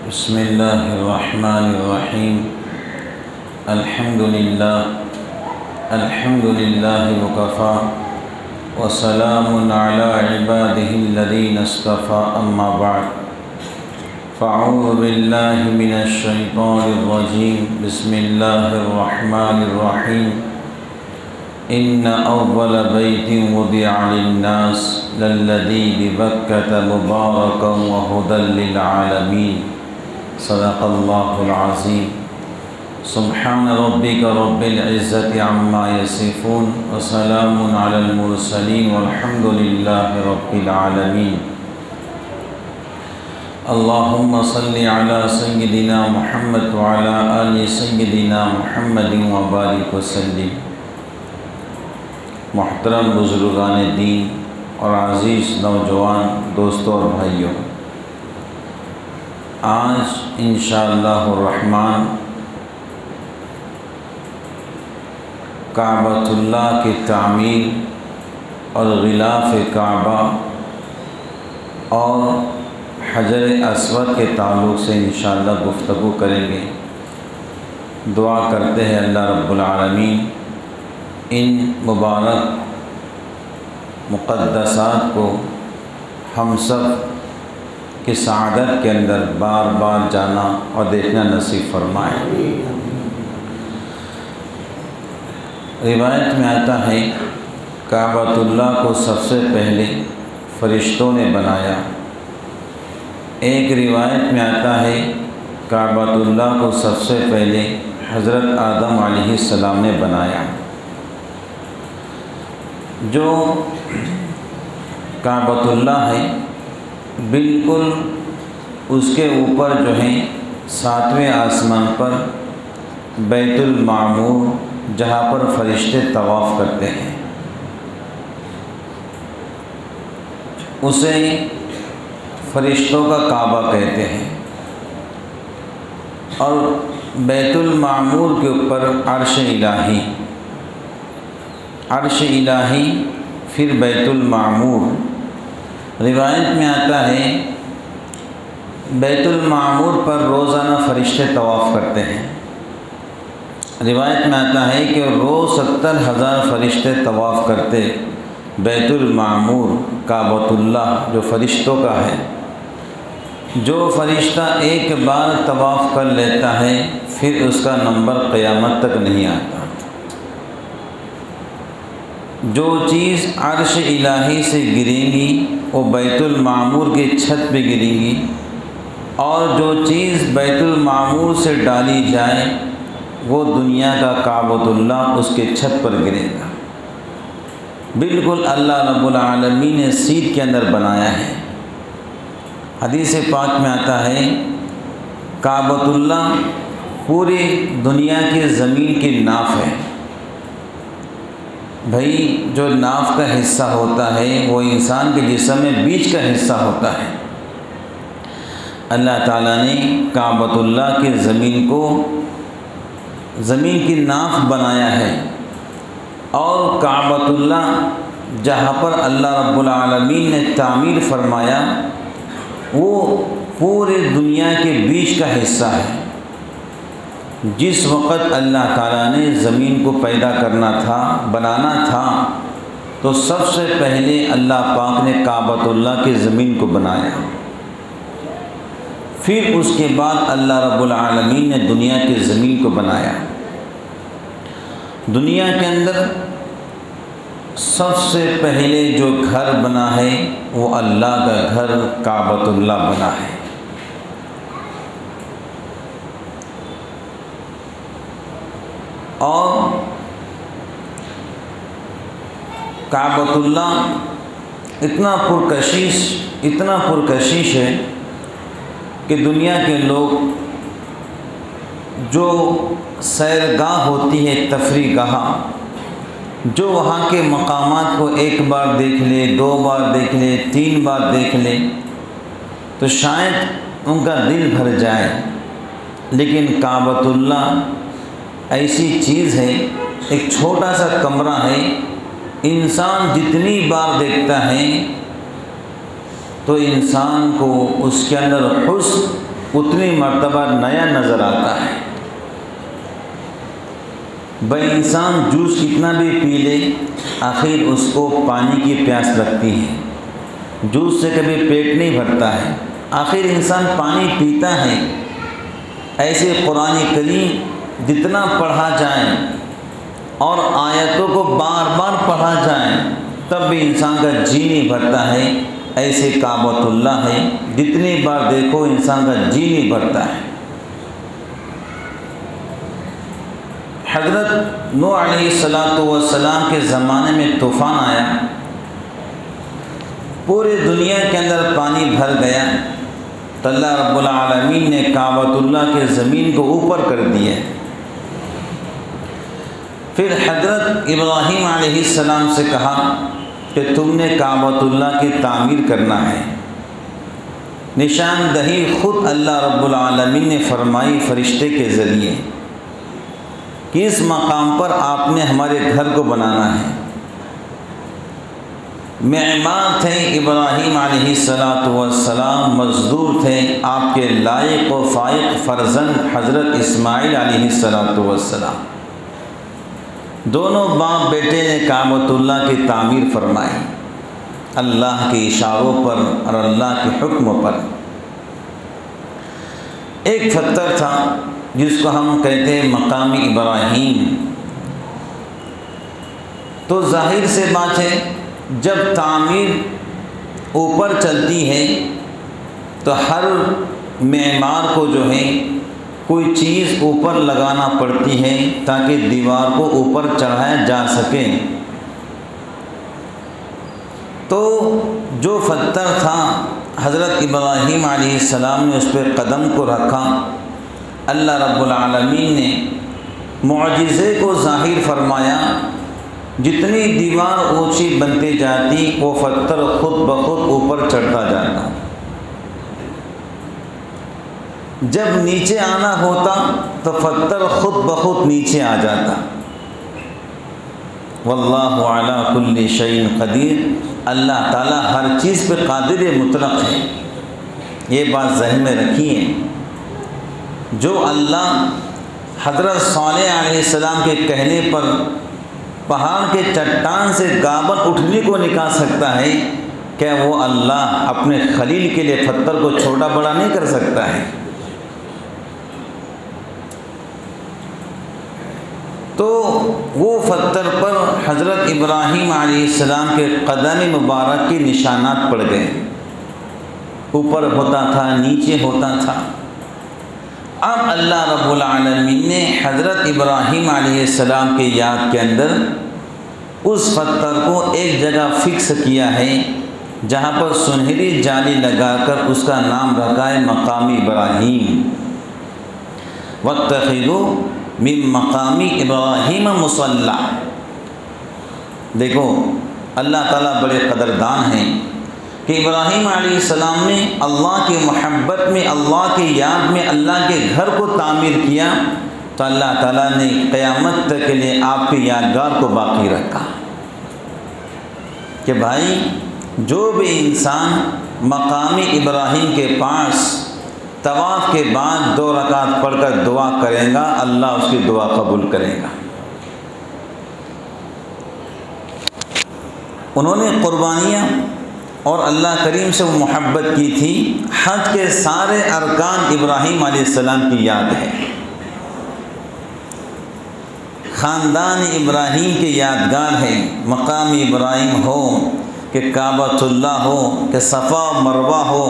बिस्मिल्लाहिर्रहमानिर्रहीम। अल्हम्दुलिल्लाह वकफ़ा व सलामुन अला इबादिहिल्लज़ीना इस्तफ़ा अम्मा बअद। फ़अऊज़ु बिल्लाहि मिनश शैतानिर्रजीम। बिस्मिल्लाहिर्रहमानिर्रहीम। इन्ना अव्वल बैतिन वुदिअ लिन्नास लल्लज़ी बिबक्कता मुबारकन व हुदल लिल आलमीन। सदक़ल्लाहुल अज़ीम। सुब्हान रब्बिका रब्बिल इज़्ज़ति अम्मा यसिफ़ून व सलामुन अलल मुरसलीन वल्हम्दुलिल्लाहि रब्बिल आलमीन। अल्लाहुम्मा सल्लि अला सय्यिदिना मुहम्मद व अला आलि सय्यिदिना मुहम्मदिन व बारिक व सल्लिम। मुहतरम बुज़ुर्गान दीन और अज़ीज़ नौजवान दोस्तों और भाइयों, आज इंशाअल्लाहुर्रहमान काबतुल्लाह की तामीर और ग़िलाफ़ काबा और हजर अस्वद के ताल्लुक़ से इंशाअल्लाह गुफ्तगू करेंगे। दुआ करते हैं अल्लाह रब्बुल आलमीन इन मुबारक मुक़द्दसात को हम सब की सआदत के अंदर बार बार जाना और देखना नसीब फरमाए। रिवायत में आता है काबतुल्लाह को सबसे पहले फ़रिश्तों ने बनाया। एक रिवायत में आता है काबतुल्लाह को सबसे पहले हज़रत आदम अलैहिस्सलाम ने बनाया। जो काबतुल्लाह है बिल्कुल उसके ऊपर जो है 7वें आसमान पर बैतुल मामूर, जहाँ पर फरिश्ते तवाफ़ करते हैं, उसे फरिश्तों का काबा कहते हैं। और बैतुल मामूर के ऊपर अर्श इलाही, अर्श इलाही फिर बैतुल मामूर। रिवायत में आता है बैतुल मामूर पर रोज़ाना फ़रिश्ते तवाफ़ करते हैं। रिवायत में आता है कि रोज़ 70,000 फ़रिश्ते तवाफ़ करते बैतुल मामूर काबतुल्लाह जो फ़रिश्तों का है। जो फ़रिश्ता एक बार तवाफ़ कर लेता है फिर उसका नंबर क़यामत तक नहीं आता। जो चीज़ अर्श इलाही से गिरेंगी वो बैतुल मामूर की छत पे गिरेंगी, और जो चीज़ बैतुल मामूर से डाली जाए वो दुनिया का काबतुल्लाह उसके छत पर गिरेगा। बिल्कुल अल्लाह रब्बुल आलमीन ने सीध के अंदर बनाया है। हदीस पाक में आता है काबतुल्लाह पूरी दुनिया की ज़मीन की नाफ है। भाई जो नाफ का हिस्सा होता है वो इंसान के जिस्म में बीच का हिस्सा होता है। अल्लाह ताला ने काबतुल्लाह की ज़मीन को ज़मीन की नाफ बनाया है। और काबतुल्लाह जहाँ पर अल्लाह रब्बुल आलमीन ने तामीर फरमाया वो पूरी दुनिया के बीच का हिस्सा है। जिस वक़्त अल्लाह ताला ने ज़मीन को पैदा करना था, बनाना था, तो सबसे पहले अल्लाह पाक ने काबतुल्लाह की ज़मीन को बनाया। फिर उसके बाद अल्लाह रब्बुल आलमीन ने दुनिया की ज़मीन को बनाया। दुनिया के अंदर सबसे पहले जो घर बना है वो अल्लाह का घर काबतुल्लाह बना है। और काबतुल्लाह इतना पुरकशिश है कि दुनिया के लोग जो सैरगाह होती है, तफरीगाह, जो वहाँ के मकामात को एक बार देख ले, 2 बार देख ले, 3 बार देख ले तो शायद उनका दिल भर जाए। लेकिन काबतुल्लाह ऐसी चीज़ है, एक छोटा सा कमरा है, इंसान जितनी बार देखता है तो इंसान को उसके अंदर हुस्न उतनी मर्तबा नया नज़र आता है। भाई इंसान जूस कितना भी पी ले, आखिर उसको पानी की प्यास लगती है। जूस से कभी पेट नहीं भरता है, आखिर इंसान पानी पीता है। ऐसे कुरान करीम जितना पढ़ा जाए और आयतों को बार बार पढ़ा जाए तब भी इंसान का जी नहीं भरता है। ऐसे काबतुल्लाह है, जितनी बार देखो इंसान का जी नहीं भरता है। हज़रत नूह अलैहिस्सलाम के ज़माने में तूफ़ान आया, पूरे दुनिया के अंदर पानी भर गया, तो अल्लाह रब्बुल आलमीन ने काबतुल्लाह के ज़मीन को ऊपर कर दिया। फिर हज़रत इब्राहीम अलैहिस्सलाम से कहा कि तुमने काबतुल्लाह की तामीर करना है। निशानदही ख़ुद अल्लाह रब्बुल आलमीन ने फरमाई फ़रिश्ते के ज़रिए कि इस मकाम पर आपने हमारे घर को बनाना है। मेहमान थे इब्राहीम अलैहिस्सलाम, मज़दूर थे आपके लायक व फ़ाइक फ़र्ज़ंद हज़रत इस्माईल अलैहिस्सलाम। दोनों बाप बेटे ने काबतुल्लाह की तामीर फरमाई अल्लाह के इशारों पर और अल्लाह के हुक्म पर। एक पत्थर था जिसको हम कहते हैं मकामी इब्राहीम। तो जाहिर से बात है, जब तामीर ऊपर चलती है तो हर मेमार को जो है कोई चीज़ ऊपर लगाना पड़ती है ताकि दीवार को ऊपर चढ़ाया जा सके। तो जो पत्थर था हज़रत इब्राहीम अलैहिस्सलाम ने उस पर कदम को रखा। अल्लाह रब्बुल आलमीन ने मुअजिज़े को ज़ाहिर फरमाया, जितनी दीवार ऊंची बनती जाती वो पत्थर खुद ब खुद ऊपर चढ़ता जाता। जब नीचे आना होता तो पत्थर खुद ब खुद नीचे आ जाता। वल्लाहु अला कुल्ली शैइन क़दीर, अल्लाह ताला हर चीज़ पे कादिर मुतलक़ है। ये बात ज़हन में रखिए। जो अल्लाह हज़रत सालेह अलैहिस्सलाम के कहने पर पहाड़ के चट्टान से गाबन उठने को निकाल सकता है, क्या वो अल्लाह अपने खलील के लिए पत्थर को छोटा बड़ा नहीं कर सकता है? तो वो पत्थर पर हज़रत इब्राहीम अलैहिस्सलाम के कदम मुबारक के निशानात पड़ गए। ऊपर होता था, नीचे होता था। अब अल्लाह रब्बुल आलमीन ने हज़रत इब्राहीम अलैहिस्सलाम के याद के अंदर उस पत्थर को एक जगह फ़िक्स किया है जहाँ पर सुनहरी जाली लगाकर उसका नाम रखा है मकामी इब्राहीम। वत्तखिज़ू मिन मकामी इब्राहीम मुसल्ला। देखो अल्लाह ताला बड़े कदरदान हैं कि इब्राहीम अलैहिस्सलाम ने अल्लाह की मोहब्बत में, अल्लाह के याद में अल्लाह के घर को तामीर किया, तो अल्लाह ताला ने क़यामत तक के लिए आपकी यादगार को बाकी रखा कि भाई जो भी इंसान मकामी इब्राहीम के पास तवाफ़ के बाद 2 रकात पढ़कर दुआ करेगा, अल्लाह उसकी दुआ कबूल करेगा। उन्होंने कुर्बानियाँ और अल्लाह करीम से वो मोहब्बत की थी। हज के सारे अरकान इब्राहीम अलैहिस्सलाम की याद है। ख़ानदान इब्राहीम के यादगार है। मकाम इब्राहीम हो कि काबतुल्लाह हो कि सफ़ा और मरवा हो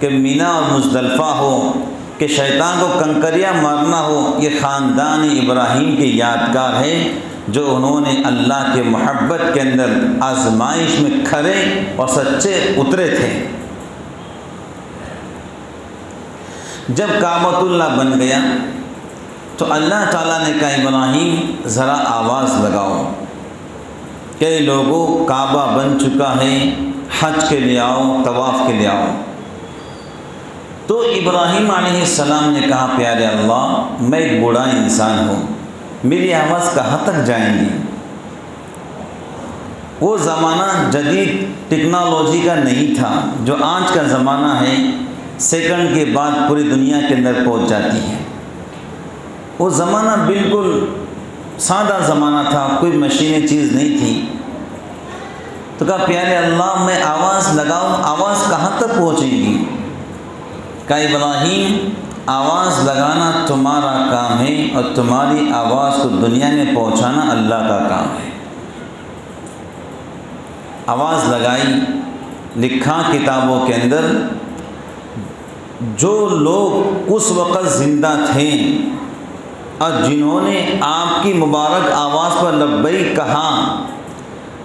कि मीना और मुज़दलिफ़ा हो कि शैतान को कंकरियाँ मारना हो, ये ख़ानदान इब्राहीम के यादगार है जो उन्होंने अल्लाह के मोहब्बत के अंदर आजमाइश में खरे और सच्चे उतरे थे। जब काबतुल्लाह बन गया तो अल्लाह ताला ने कहा इब्राहीम ज़रा आवाज़ लगाओ, कई लोगों काबा बन चुका है, हज के लिए आओ, तवाफ़ के लिए आओ। तो इब्राहीम अलैहिस्सलाम ने कहा प्यारे अल्लाह, मैं एक बूढ़ा इंसान हूँ, मेरी आवाज़ कहाँ तक जाएंगी? वो ज़माना जदीद टेक्नोलॉजी का नहीं था जो आज का ज़माना है सेकंड के बाद पूरी दुनिया के अंदर पहुंच जाती है। वो ज़माना बिल्कुल सादा ज़माना था, कोई मशीनें चीज़ नहीं थी। तो कहा प्यारे अल्लाह मैं आवाज़ लगाऊं, आवाज़ कहाँ तक पहुँचेगी? कहा इब्राहीम आवाज़ लगाना तुम्हारा काम है और तुम्हारी आवाज़ को दुनिया में पहुँचाना अल्लाह का काम है। आवाज़ लगाई, लिखा किताबों के अंदर, जो लोग उस वक़्त ज़िंदा थे और जिन्होंने आपकी मुबारक आवाज़ पर लब्बैक कहा,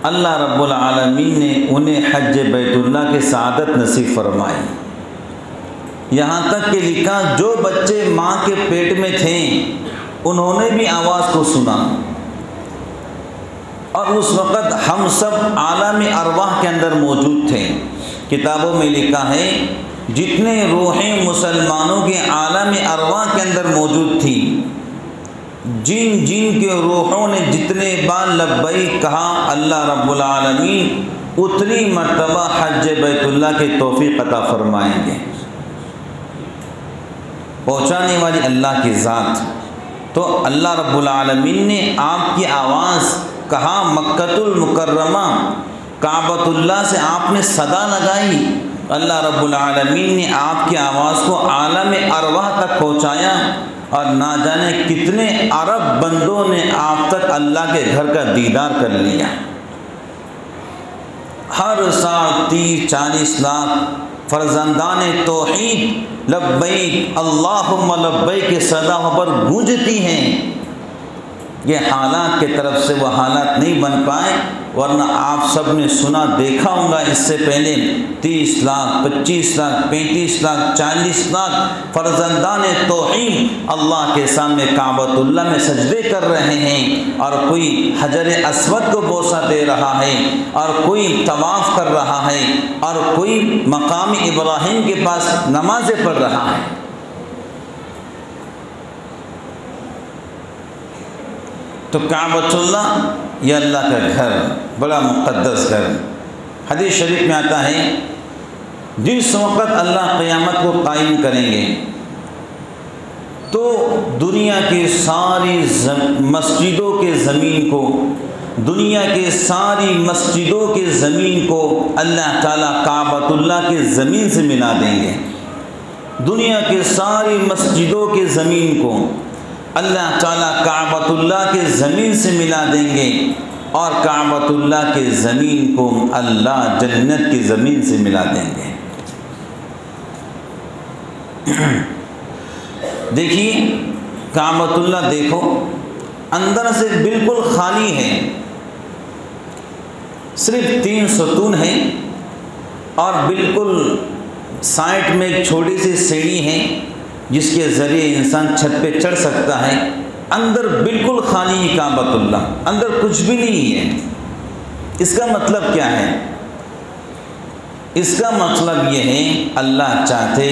अल्लाह रब्बुल आलमीन ने उन्हें हज बैतुल्लाह की सआदत नसीब फरमाई। यहाँ तक कि लिखा जो बच्चे माँ के पेट में थे उन्होंने भी आवाज़ को सुना। और उस वक़्त हम सब आलम अरवाह के अंदर मौजूद थे। किताबों में लिखा है जितने रूहें मुसलमानों के आलम अरवाह के अंदर मौजूद थी, जिन जिन के रूहों ने जितने बार लब्बैक कहा अल्लाह रब्बुल आलमीन उतनी मर्तबा हज बैतुल्लाह के तौफीक अता फरमाएंगे। पहुँचाने वाली अल्लाह की ज़ात। तो अल्लाह रब्बुल आलमीन ने आपकी आवाज़ कहा, मक्कतुल मुकर्रमा काबतुल्लाह से आपने सदा लगाई, अल्लाह रब्बुल आलमीन ने आपकी आवाज़ को आलम अरवाह तक पहुँचाया और ना जाने कितने अरब बंदों ने आप तक अल्लाह के घर का दीदार कर लिया। हर साल 30-40 लाख फर्जंदान तौहीद लब्बैक अल्लाहुम्मा लब्बैक के सदा पर गूंजती हैं। ये हालात के तरफ से वो हालात नहीं बन पाए, वरना आप सब ने सुना देखा होगा इससे पहले 30 लाख 25 लाख 35 लाख 40 लाख फर्जंदान तौहीद अल्लाह के सामने काबतुल्लाह में सजदे कर रहे हैं, और कोई हजर अस्वद को बोसा दे रहा है, और कोई तवाफ़ कर रहा है, और कोई मकाम इब्राहीम के पास नमाज़ें पढ़ रहा है। तो काबतुल्लाह यह अल्लाह का घर, बड़ा मुक़द्दस घर। हदीस शरीफ में आता है जिस वक़्त अल्लाह क़यामत को कायम करेंगे तो दुनिया के सारी मस्जिदों के ज़मीन को, दुनिया के सारी मस्जिदों के ज़मीन को अल्लाह ताला काबतुल्लाह के ज़मीन से मिला देंगे। दुनिया के सारी मस्जिदों के ज़मीन को अल्लाह ताला काबतुल्लाह के ज़मीन से मिला देंगे, और काबतुल्लाह के ज़मीन को अल्लाह जन्नत की ज़मीन से मिला देंगे। देखिए काबतुल्लाह देखो, अंदर से बिल्कुल खाली है, सिर्फ 3 सतून है, और बिल्कुल साइड में एक छोटी सी सीढ़ी है जिसके ज़रिए इंसान छत पे चढ़ सकता है। अंदर बिल्कुल खाली है काबतुल्लाह, अंदर कुछ भी नहीं है। इसका मतलब क्या है? इसका मतलब ये है अल्लाह चाहते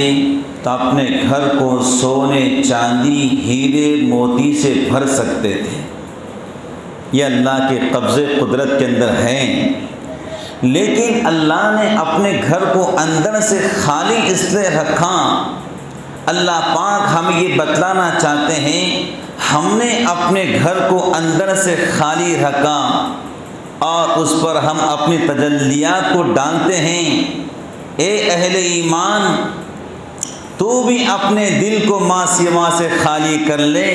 तो अपने घर को सोने चांदी हीरे मोती से भर सकते थे। ये अल्लाह के कब्ज़े कुदरत के अंदर हैं, लेकिन अल्लाह ने अपने घर को अंदर से खाली इसलिए रखा। अल्लाह पाक हमें ये बतलाना चाहते हैं, हमने अपने घर को अंदर से खाली रखा और उस पर हम अपनी तजल्लियात को डालते हैं। ए अहले ईमान, तू भी अपने दिल को माँ सिवा से खाली कर ले,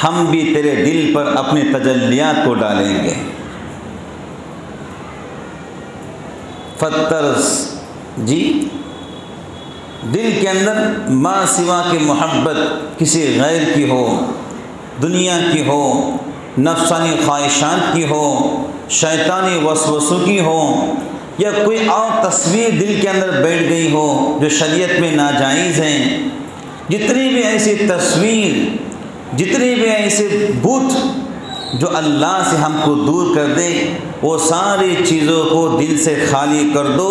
हम भी तेरे दिल पर अपनी तजल्लियात को डालेंगे। फत्तर जी, दिल के अंदर माँ सिवा की मोहब्बत किसी गैर की हो, दुनिया की हो, नफ्सानी ख्वाहिशात की हो, शैतानी वसवसों की हो, या कोई और तस्वीर दिल के अंदर बैठ गई हो जो शरीयत में नाजायज़ हैं। जितनी भी ऐसी तस्वीर, जितनी भी ऐसे बुत जो अल्लाह से हमको दूर कर दे, वो सारी चीज़ों को दिल से खाली कर दो।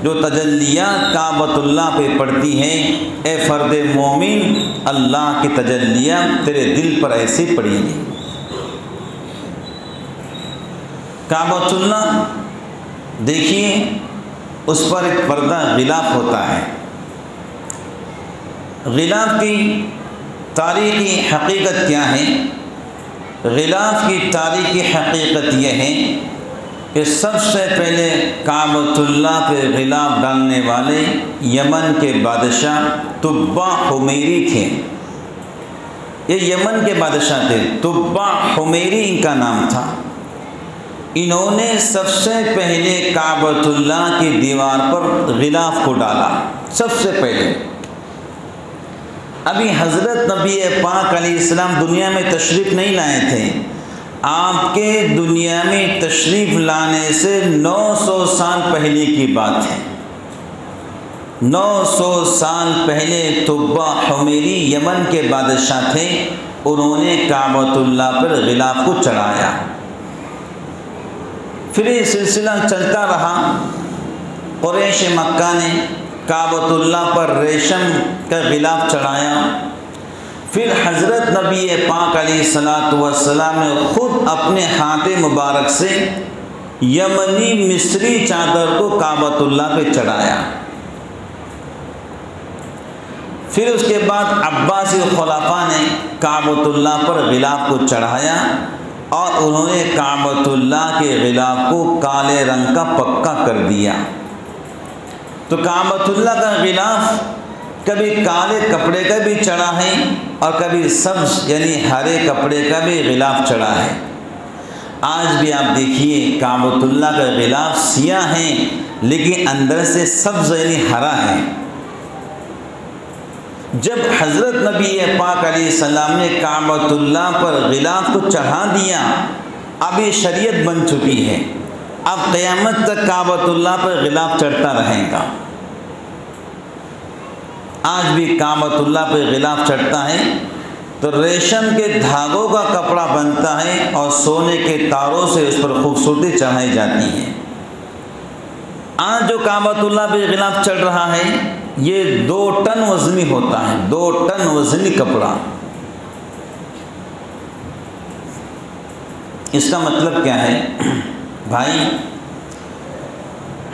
जो तजल्लियात काबतुल्लाह पे पड़ती हैं, ए फ़र्द मोमिन, अल्लाह की तजल्लियाँ तेरे दिल पर ऐसे पड़ेंगी। काबतुल्लाह देखिए, उस पर एक पर्दा गिलाफ होता है। गिलाफ की तारीख़ी हकीकत क्या है? गिलाफ की तारीख़ी हकीकत यह है कि सबसे पहले काबतुल्लाह पे गिलाफ डालने वाले यमन के बादशाह तुब्बा हुमैरी थे। ये यमन के बादशाह थे, तुब्बा हुमैरी इनका नाम था। इन्होंने सबसे पहले काबतुल्लाह की दीवार पर गिलाफ को डाला, सबसे पहले। अभी हज़रत नबी पाक अलैहिस्सलाम दुनिया में तशरीफ़ नहीं लाए थे। आपके दुनिया में तशरीफ़ लाने से 900 साल पहले की बात है। 900 साल पहले तुब्बा हुमैरी यमन के बादशाह थे। उन्होंने काबतुल्लाह पर गिलाफ को चढ़ाया। फिर ये सिलसिला चलता रहा। कुरैश मक्का ने काबतुल्लाह पर रेशम का गिलाफ चढ़ाया। फिर हज़रत नबी पाक अलैहिस्सलातु वस्सलाम ने ख़ुद अपने हाथ मुबारक से यमनी मिस्री चादर को काबतुल्लाह पे चढ़ाया। फिर उसके बाद अब्बासी खुलाफा ने काबतुल्लाह पर गिलाफ को चढ़ाया और उन्होंने काबतुल्लाह के गिलाफ को काले रंग का पक्का कर दिया। तो काबतुल्लाह का गिलाफ कभी काले कपड़े का भी चढ़ा है और कभी सब्ज़ यानी हरे कपड़े का भी गिलाफ चढ़ा है। आज भी आप देखिए काबतुल्लाह का गिलाफ सियाह है लेकिन अंदर से सब्ज़ यानी हरा है। जब हज़रत नबी पाक अलैहिस्सलाम ने काबतुल्लाह पर गिलाफ को चढ़ा दिया, अब ये शरीयत बन चुकी है। अब क़यामत तक काबतुल्लाह पर गिलाफ चढ़ता रहेगा। आज भी काबतुल्लाह पर गिलाफ चढ़ता है तो रेशम के धागों का कपड़ा बनता है और सोने के तारों से उस पर खूबसूरती चढ़ाई जाती है। आज जो काबतुल्लाह पर गिलाफ चढ़ रहा है ये 2 टन वज़नी होता है, 2 टन वज़नी कपड़ा। इसका मतलब क्या है भाई?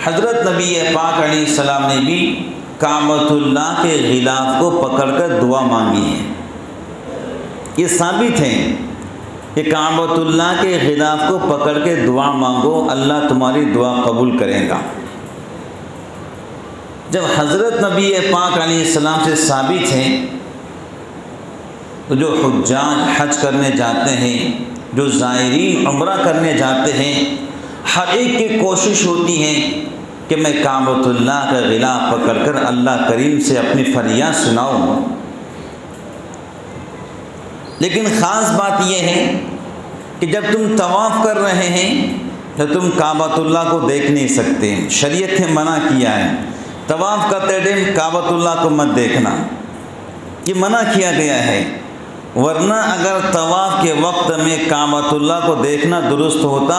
हज़रत नबी पाक अलैहिस्सलाम ने भी काबतुल्लाह के गिलाफ को पकड़कर दुआ मांगी है। ये साबित है कि काबतुल्लाह के गिलाफ को पकड़ के दुआ मांगो, अल्लाह तुम्हारी दुआ कबूल करेगा। जब हज़रत नबी पाक अलैहिस्सलाम से साबित है तो जो हुज्जाज हज करने जाते हैं, जो ज़ायरीन उम्रा करने जाते हैं, हर एक की कोशिश होती है कि मैं काबतुल्लाह का गिलाफ पकड़कर अल्लाह करीम से अपनी फरियाद सुनाऊं। लेकिन ख़ास बात यह है कि जब तुम तवाफ़ कर रहे हैं तो तुम काबतुल्लाह को देख नहीं सकते। शरीयत ने मना किया है तवाफ़ करते टाइम काबतुल्लाह को मत देखना, ये मना किया गया है। वरना अगर तवाफ़ के वक्त में काबतुल्लाह को देखना दुरुस्त होता,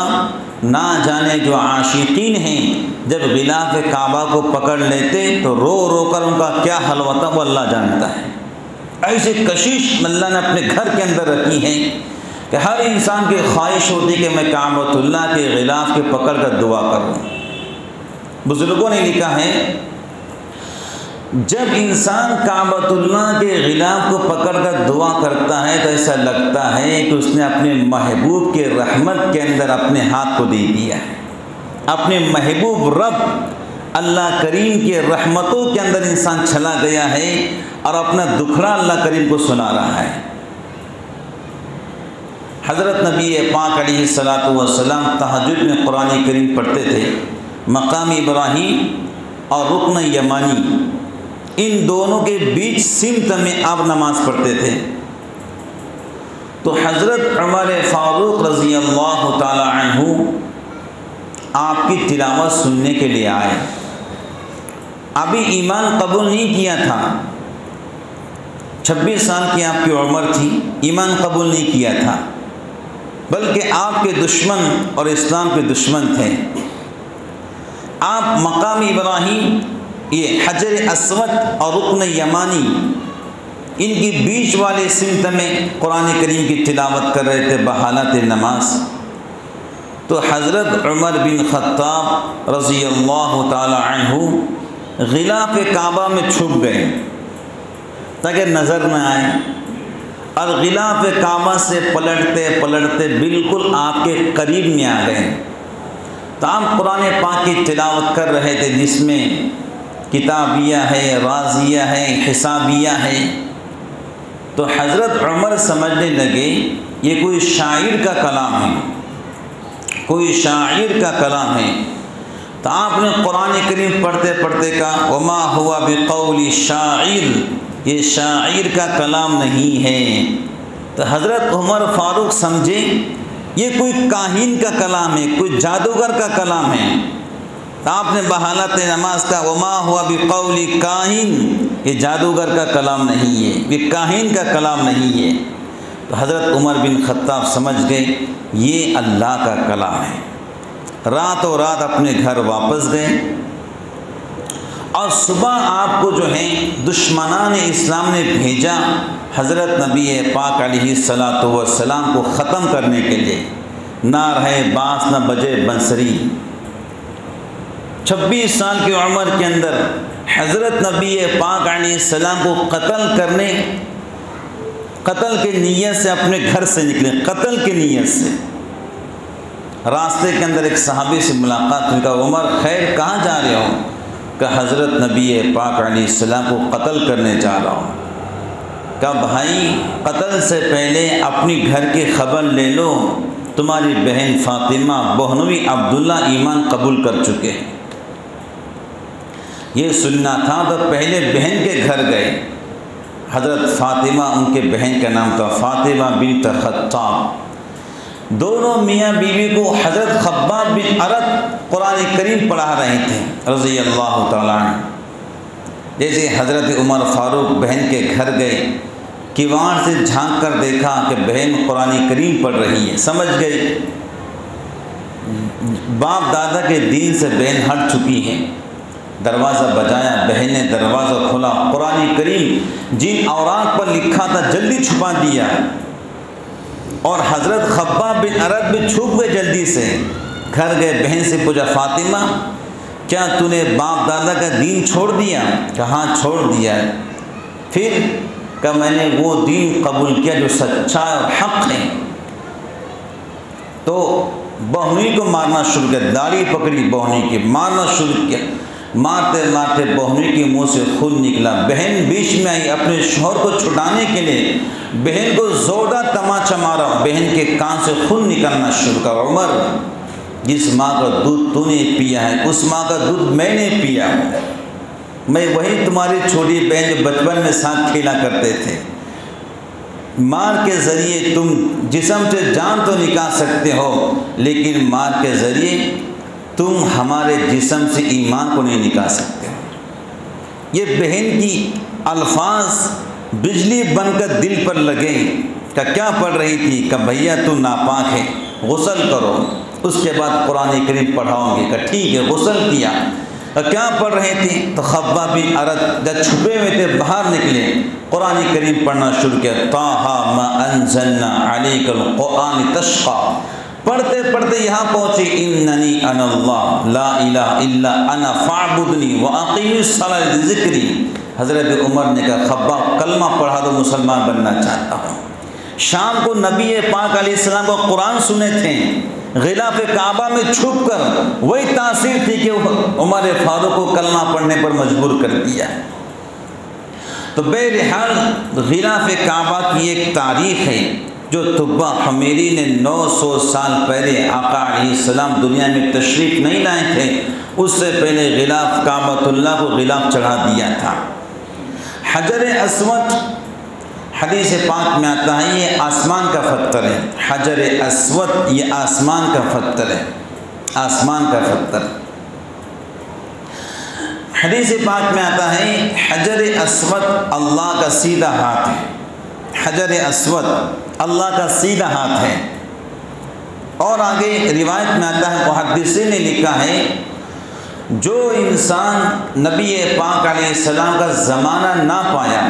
ना जाने जो आशिकीन हैं जब गिलाफ काबा को पकड़ लेते तो रो रो कर उनका क्या हाल होता वो अल्लाह जानता है। ऐसी कशिश अल्लाह ने अपने घर के अंदर रखी है कि हर इंसान की ख्वाहिश होती कि मैं काबतुल्लाह के गिलाफ के पकड़ कर दुआ करूँ। बुज़ुर्गों ने लिखा है जब इंसान काबतुल्लाह के गिलाफ को पकड़कर दुआ करता है तो ऐसा लगता है कि उसने अपने महबूब के रहमत के अंदर अपने हाथ को दे दिया है। अपने महबूब रब अल्लाह करीम के रहमतों के अंदर इंसान चला गया है और अपना दुखड़ा अल्लाह करीम को सुना रहा है। हज़रत नबी पाक अलैहिस्सलातु वस्सलाम तहज्जुद में कुरान करीम पढ़ते थे। मकाम इब्राहीम और रुकन यमानी इन दोनों के बीच सिमत में आप नमाज़ पढ़ते थे। तो हज़रत उमर फ़ारूक रज़ी अल्लाह ताला अन्हु आपकी तिलावत सुनने के लिए आए। अभी ईमान कबूल नहीं किया था, 26 साल की आपकी उम्र थी, ईमान कबूल नहीं किया था, बल्कि आपके दुश्मन और इस्लाम के दुश्मन थे। आप मकाम इब्राहीम, ये हजर अस्वद और रुकन यमानी, इनकी बीच वाले सिमत में कुरान करीम की तिलावत कर रहे थे बहालत नमाज। तो हज़रत उमर बिन ख़त्ताब रज़ी अल्लाह ताला अन्हु गिलाफ़ काबा में छुप गए। ताकि नज़र न आए, और गिलाफ काबा से पलटते पलटते बिल्कुल आपके करीब में आ गए। तो आप कुरान पाक की तिलावत कर रहे थे जिसमें किताबिया है, राजिया है, हिसाबिया है। तो हज़रत उमर समझने लगे ये कोई शायर का कलाम है, कोई शायर का कलाम है। तो आपने कुरान करीम पढ़ते पढ़ते कहा वमा हुआ बिक़ौली शायर, ये शायर का कलाम नहीं है। तो हज़रत उमर फ़ारूक समझे ये कोई काहिन का कलाम है, कोई जादूगर का कलाम है। तो आपने बहालत नमाज का वमा हुआ बिक़ौली काहिन, ये जादूगर का कलाम नहीं है, ये काहिन का कलाम नहीं है। तो हज़रत उमर बिन ख़त्ताब समझ गए ये अल्लाह का कलाम है। रातों रात अपने घर वापस गए और सुबह आपको जो है दुश्मनान इस्लाम ने भेजा हज़रत नबी पाक अलैहिस्सलातु वस्सलाम को ख़त्म करने के लिए। ना रहे बाँस न बजे बंसरी। 26 साल की उम्र के अंदर हज़रत नबी पाक अलैहिस्सलाम को कत्ल के नीयत से अपने घर से निकले, कत्ल के नीयत से। रास्ते के अंदर एक सहाबी से मुलाकात हुई, कहा उमर खैर कहाँ जा रहे हो? कि हज़रत नबी पाक अलैहिस्सलाम को कत्ल करने जा रहा हूँ। कहा भाई कत्ल से पहले अपनी घर की खबर ले लो, तुम्हारी बहन फ़ातिमा बहनोई अब्दुल्ला ईमान कबूल कर चुके हैं। ये सुनना था तो पहले बहन के घर गए। हज़रत फ़ातिमा उनके बहन का नाम था फ़ातिमा बिन्त ख़त्ताब। दोनों मियाँ बीवी को हज़रत ख़ब्बाब बिन अरत कुरान करीम पढ़ा रहे थे रज़ी अल्लाह ताला अन्हु। जैसे हज़रत उमर फ़ारूक बहन के घर गए, किवाड़ से झांक कर देखा कि बहन कुरान करीम पढ़ रही है, समझ गए बाप दादा के दीन से बहन हट चुकी है। दरवाज़ा बजाया, बहन ने दरवाज़ा खोला, कुरान करीम जिन औरात पर लिखा था जल्दी छुपा दिया। और हज़रत ख़ब्बाब बिन अरत भी छुप गए जल्दी से। घर गए, बहन से पूछा फ़ातिमा क्या तूने बाप दादा का दीन छोड़ दिया? कहाँ छोड़ दिया है? फिर कहा मैंने वो दीन कबूल किया जो सच्चा और हक़ है। तो बहनोई को मारना शुरू किया, दाढ़ी पकड़ी बहनोई की, मारना शुरू किया। मारते मारते बहनोई के मुंह से खून निकला। बहन बीच में आई अपने शौहर को छुड़ाने के लिए, बहन को जोरदार तमाचा मारा, बहन के कान से खून निकलना शुरू कर। उमर जिस माँ का दूध तूने पिया है उस माँ का दूध मैंने पिया, मैं वही तुम्हारी छोटी बहन जो बचपन में साथ खेला करते थे। मार के ज़रिए तुम जिस्म से जान तो निकाल सकते हो, लेकिन मार के ज़रिए तुम हमारे जिस्म से ईमान को नहीं निकाल सकते। ये बहन की अल्फाज बिजली बनकर दिल पर लगे। का क्या पढ़ रही थी? का भैया तू नापाक है, गुस्ल करो, उसके बाद कुरान करीम पढ़ाओगे। का ठीक है, गुस्ल किया। क्या पढ़ रहे थे? तो ख़ब्बाब बिन अरत जब छुपे हुए थे बाहर निकले, कुरान करीम पढ़ना शुरू किया। ताहा मा अंज़लना अलैकल कुरान तशक़ा। पढ़ते पढ़ते यहाँ पहुँचे इन्ननी अनल्लाह ला इलाहा इल्ला अना फ़अबुदनी व अक़ीमिस सलात लिज़िक्री। हज़रत उमर ने कहा ख़ब्बाब कलमा पढ़ा दो, मुसलमान बनना चाहता हूँ। शाम को नबी पाक अलैहिस्सलाम को कुरान सुने थे, ग़िलाफ़ काबा में छुप कर, वही तासीर थी कि उमर फ़ारूक को कलमा पढ़ने पर मजबूर कर दिया। तो बहरहाल ग़िलाफ़ काबा की एक तारीख़ है जो तुब्बा हमेरी ने 900 साल पहले आका अलैहिस्सलाम दुनिया में तशरीफ़ नहीं लाए थे, उससे पहले ग़िलाफ़ काबतुल्लाह को ग़िलाफ़ चढ़ा दिया था। हजर अस्वद हदीस पाक में आता है ये आसमान का पत्थर है। हजर अस्वद ये आसमान का पत्थर है, आसमान का पत्थर। हदीस पाक में आता है हजर अस्वद अल्लाह का सीधा हाथ है। हजर अस्वद अल्लाह का सीधा हाथ है। और आगे रिवायत में आता है, मुहद्दिसीन ने लिखा है जो इंसान नबी पाक अलैहिस्सलाम का ज़माना ना पाया,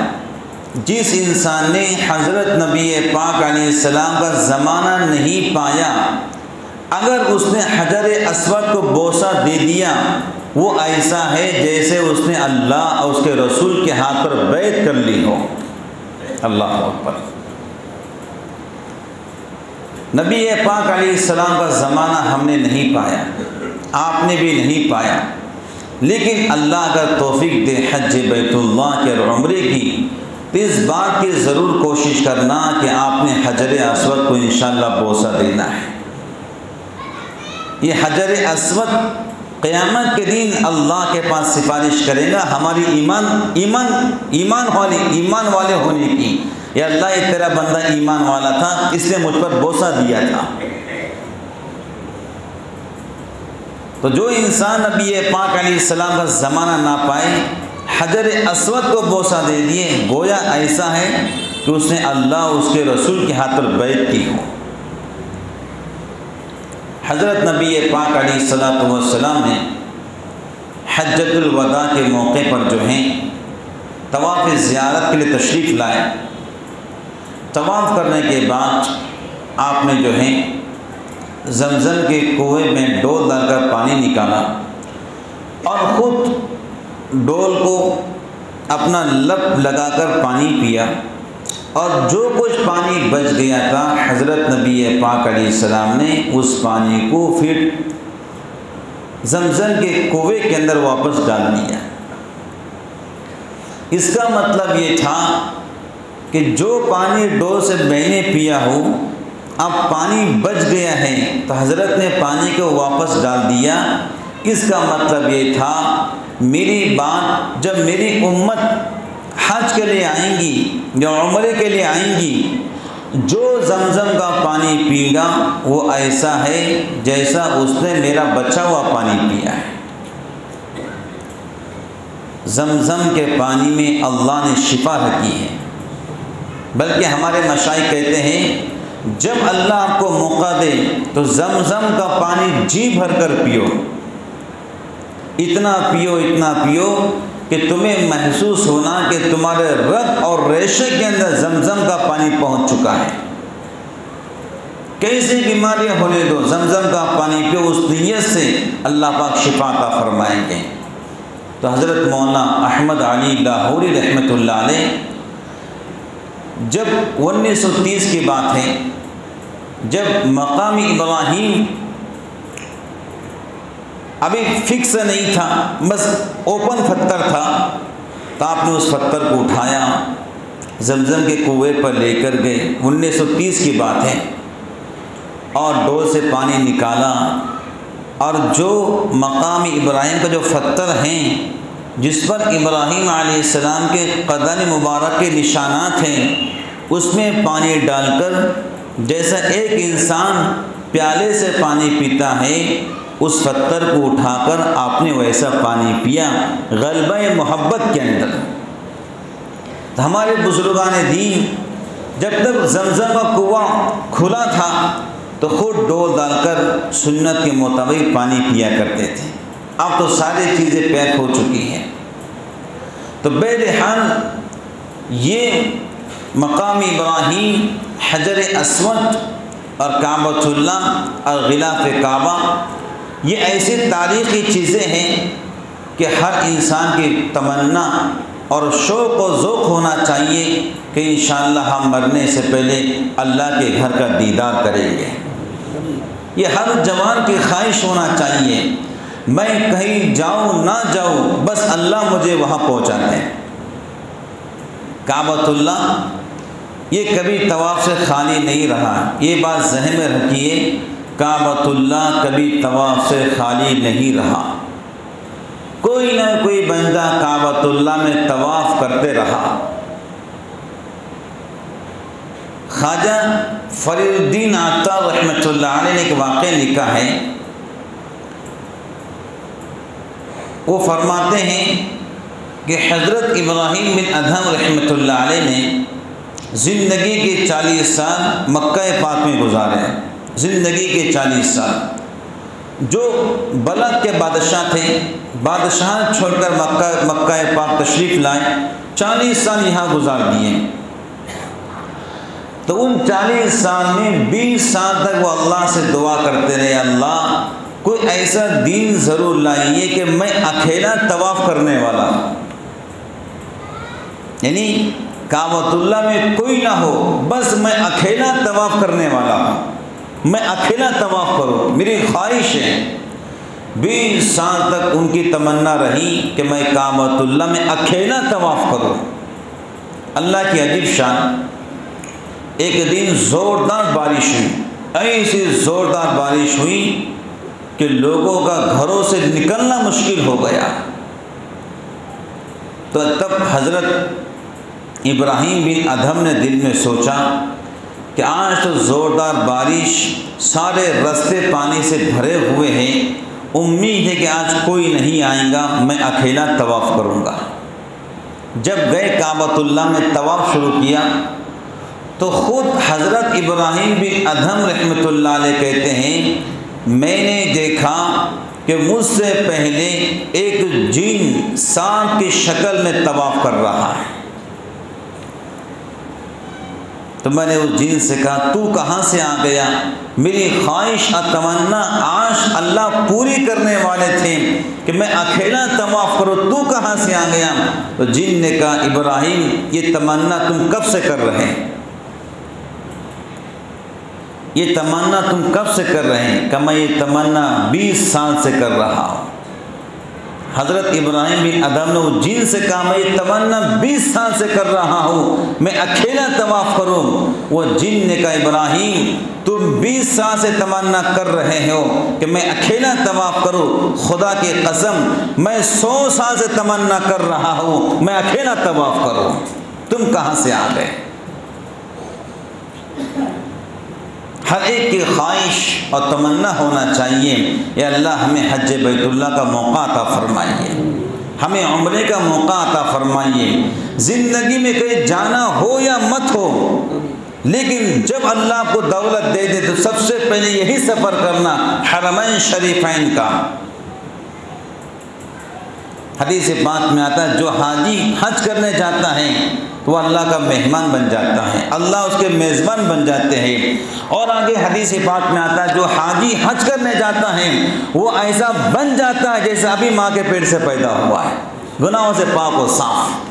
जिस इंसान ने हज़रत नबी पाक अलैहिस्सलाम का ज़माना नहीं पाया, अगर उसने हजर अस्वद को बोसा दे दिया वो ऐसा है जैसे उसने अल्लाह और उसके रसूल के हाथ पर बैत कर ली हो। अल्लाह अकबर। नबी पाक अलैहिस्सलाम का ज़माना हमने नहीं पाया, आपने भी नहीं पाया, लेकिन अल्लाह का तौफीक दे हज बैतुल्लाह के उम्रे की, तो इस बात की ज़रूर कोशिश करना कि आपने हजर अस्वद को इंशाअल्लाह बोसा देना है। ये हजर अस्वद क़यामत के दिन अल्लाह के पास सिफारिश करेगा हमारी ईमान वाले होने की। या अल्लाह ये तेरा बंदा ईमान वाला था, इसने मुझ पर बोसा दिया था। तो जो इंसान नबी पाक अलैहिस्सलाम का ज़माना ना पाए, हजर अस्वद को बोसा दे दिए, गोया ऐसा है कि उसने अल्लाह उसके रसूल के हाथ पर बैत की हो। हज़रत नबी पाक अलैहिस्सलातु वस्सलाम ने हज्जतुल वदा के मौके पर जो हैं तवाफ़ ज़ियारत के लिए तशरीफ़ लाए। तवाफ़ करने के बाद आपने जो है ज़मज़म के कुएँ में डोल डालकर पानी निकाला और ख़ुद डोल को अपना लब लगाकर पानी पिया, और जो कुछ पानी बच गया था हज़रत नबी पाक अलैहिस्सलाम ने उस पानी को फिर ज़मज़म के कुएँ के अंदर वापस डाल दिया। इसका मतलब ये था कि जो पानी डोल से मैंने पिया हो, अब पानी बच गया है तो हज़रत ने पानी को वापस डाल दिया। इसका मतलब ये था मेरी बात जब मेरी उम्मत हज के लिए आएंगी या उम्रे के लिए आएंगी, जो ज़मज़म का पानी पीगा वो ऐसा है जैसा उसने मेरा बचा हुआ पानी पिया है। ज़मज़म के पानी में अल्लाह ने शिफा रखी है। बल्कि हमारे मशाइख कहते हैं जब अल्लाह आपको मौका दे तो ज़मज़म का पानी जी भर कर पियो, इतना पियो कि तुम्हें महसूस होना कि तुम्हारे रग और रेशे के अंदर ज़मज़म का पानी पहुंच चुका है। कैसी बीमारियां होने दो, ज़मज़म का पानी पियो, उस नियत से अल्लाह पाक शिफा अता फरमाएंगे। तो हज़रत मौलाना अहमद अली लाहौरी रहमतुल्लाह अलैह जब 1930 की बात है, जब मकाम इब्राहीम अभी फिक्स नहीं था, बस ओपन पत्थर था, तो आपने उस पत्थर को उठाया, ज़मज़म के कुएं पर लेकर गए, 1930 की बात है, और डोल से पानी निकाला, और जो मकाम इब्राहीम का जो पत्थर हैं जिस पर इब्राहीम अलैहिस्सलाम के कदम मुबारक के निशानात हैं, उसमें पानी डालकर जैसा एक इंसान प्याले से पानी पीता है, उस पत्थर को उठाकर आपने वैसा पानी पिया ग़ल्बे मोहब्बत के अंदर। तो हमारे बुज़ुर्गान दीन जब तक ज़मज़म का कुआँ खुला था तो खुद डोल डालकर सुन्नत के मुताबिक पानी पिया करते थे। अब तो सारी चीज़ें पैक हो चुकी हैं। तो बहरहाल ये मकाम इब्राहीम, हजर अस्वद और काबतुल्लाह और ग़िलाफ़ काबा, ये ऐसी तारीख़ी चीज़ें हैं कि हर इंसान की तमन्ना और शौक़ व ज़ौक़ होना चाहिए कि इंशाअल्लाह हम मरने से पहले अल्लाह के घर का दीदार करेंगे। ये हर जवान की ख्वाहिश होना चाहिए, मैं कहीं जाऊँ ना जाऊँ, बस अल्लाह मुझे वहाँ पहुँचा दे। काबतुल्लाह ये कभी तवाफ़ से खाली नहीं रहा, ये बात ज़हन में रखिए। काबतुल्लाह कभी तवाफ़ से खाली नहीं रहा। कोई ना कोई बंदा काबतुल्लाह में तवाफ़ करते रहा। ख्वाजा फरीदुद्दीन आत्तार रहमतुल्लाह अलैह ने एक वाक़या लिखा है। वो फरमाते हैं कि हज़रत इब्राहीम बिन अदहम रहमतुल्लाह अलैह ने ज़िंदगी के 40 साल मक्का पाक में गुजारे। ज़िंदगी के 40 साल जो बलद के बादशाह थे, बादशाह छोड़कर मक्का पाक तशरीफ़ लाए, 40 साल यहाँ गुजार दिए। तो उन 40 साल में 20 साल तक वो अल्लाह से दुआ करते रहे, अल्लाह कोई ऐसा दीन ज़रूर लाइए कि मैं अकेला तवाफ़ करने वाला, यानी काबतुल्ला में कोई ना हो, बस मैं अकेला तवाफ़ करने वाला हूँ, मैं अकेला तवाफ़ करूँ, मेरी ख्वाहिश है। 20 साल तक उनकी तमन्ना रही कि मैं काबतुल्ला में अकेला तवाफ़ करूँ। अल्लाह की अजीब शान, एक दिन ज़ोरदार बारिश हुई, ऐसी ज़ोरदार बारिश हुई कि लोगों का घरों से निकलना मुश्किल हो गया। तो तब हज़रत इब्राहीम बिन अदहम ने दिल में सोचा कि आज तो ज़ोरदार बारिश, सारे रास्ते पानी से भरे हुए हैं, उम्मीद है कि आज कोई नहीं आएगा, मैं अकेला तवाफ़ करूँगा। जब गए काबतुल्ला में तवाफ़ शुरू किया तो ख़ुद हज़रत इब्राहीम बिन अदहम रहमतुल्लाह अलैह कहते हैं, मैंने देखा कि मुझसे पहले एक जिन सांप की शक्ल में तवाफ़ कर रहा है। तो मैंने उस जिन से कहा, तू कहाँ से आ गया? मेरी ख्वाहिश और तमन्ना आज अल्लाह पूरी करने वाले थे कि मैं अकेला तवाफ़ करूँ, तू कहाँ से आ गया? तो जिन ने कहा, इब्राहीम ये तमन्ना तुम कब से कर रहे हैं? ये तमन्ना तुम कब से कर रहे हैं? कि मैं ये तमन्ना 20 साल से कर रहा हूँ। हज़रत इब्राहीम बिन अदहम ने उस जिन से कहा, मैं ये तमन्ना 20 साल से कर रहा हूँ, मैं अकेला तवाफ़ करूँ। वो जिन ने कहा, इब्राहीम तुम 20 साल से तमन्ना कर रहे हो कि मैं अकेला तवाफ़ करूँ, खुदा की कसम मैं 100 साल से तमन्ना कर रहा हूँ मैं अकेला तवाफ़ करूँ, तुम कहाँ से आ गए? हर एक की ख्वाहिश और तमन्ना होना चाहिए, या अल्लाह हमें हज बैतुल्लाह का मौका अता फरमाइए, हमें उम्रे का मौका अता फरमाइए। ज़िंदगी में कहीं जाना हो या मत हो, लेकिन जब अल्लाह आपको दौलत दे दे तो सबसे पहले यही सफ़र करना हरमैन शरीफैन का। हदीस पाक में आता है, जो हाजी हज करने जाता है तो अल्लाह का मेहमान बन जाता है, अल्लाह उसके मेज़बान बन जाते हैं। और आगे हदीस पाक में आता है, जो हाजी हज करने जाता है वो ऐसा बन जाता है जैसे अभी माँ के पेट से पैदा हुआ है, गुनाहों से पाक और साफ।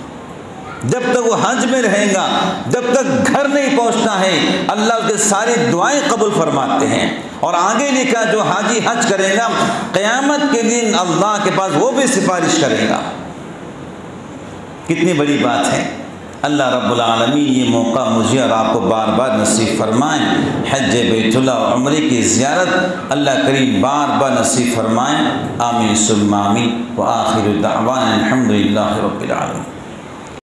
जब तक वो हज में रहेगा, जब तक घर नहीं पहुँचता है, अल्लाह उसके सारी दुआएं कबूल फरमाते हैं। और आगे लिखा, जो हाजी हज करेगा क़यामत के दिन अल्लाह के पास वो भी सिफारिश करेगा। कितनी बड़ी बात है। अल्लाह रब्बुल आलमीन ये मौका मुझे और आपको बार बार नसीब फरमाएँ। हज बैतुल्लाह और उम्रे की ज़ियारत अल्लाह करीम बार बार नसीब फरमाएँ। आमीन सुम्मा आमीन। व आखिर दावाना अल्हम्दुलिल्लाहि रब्बिल आलमीन।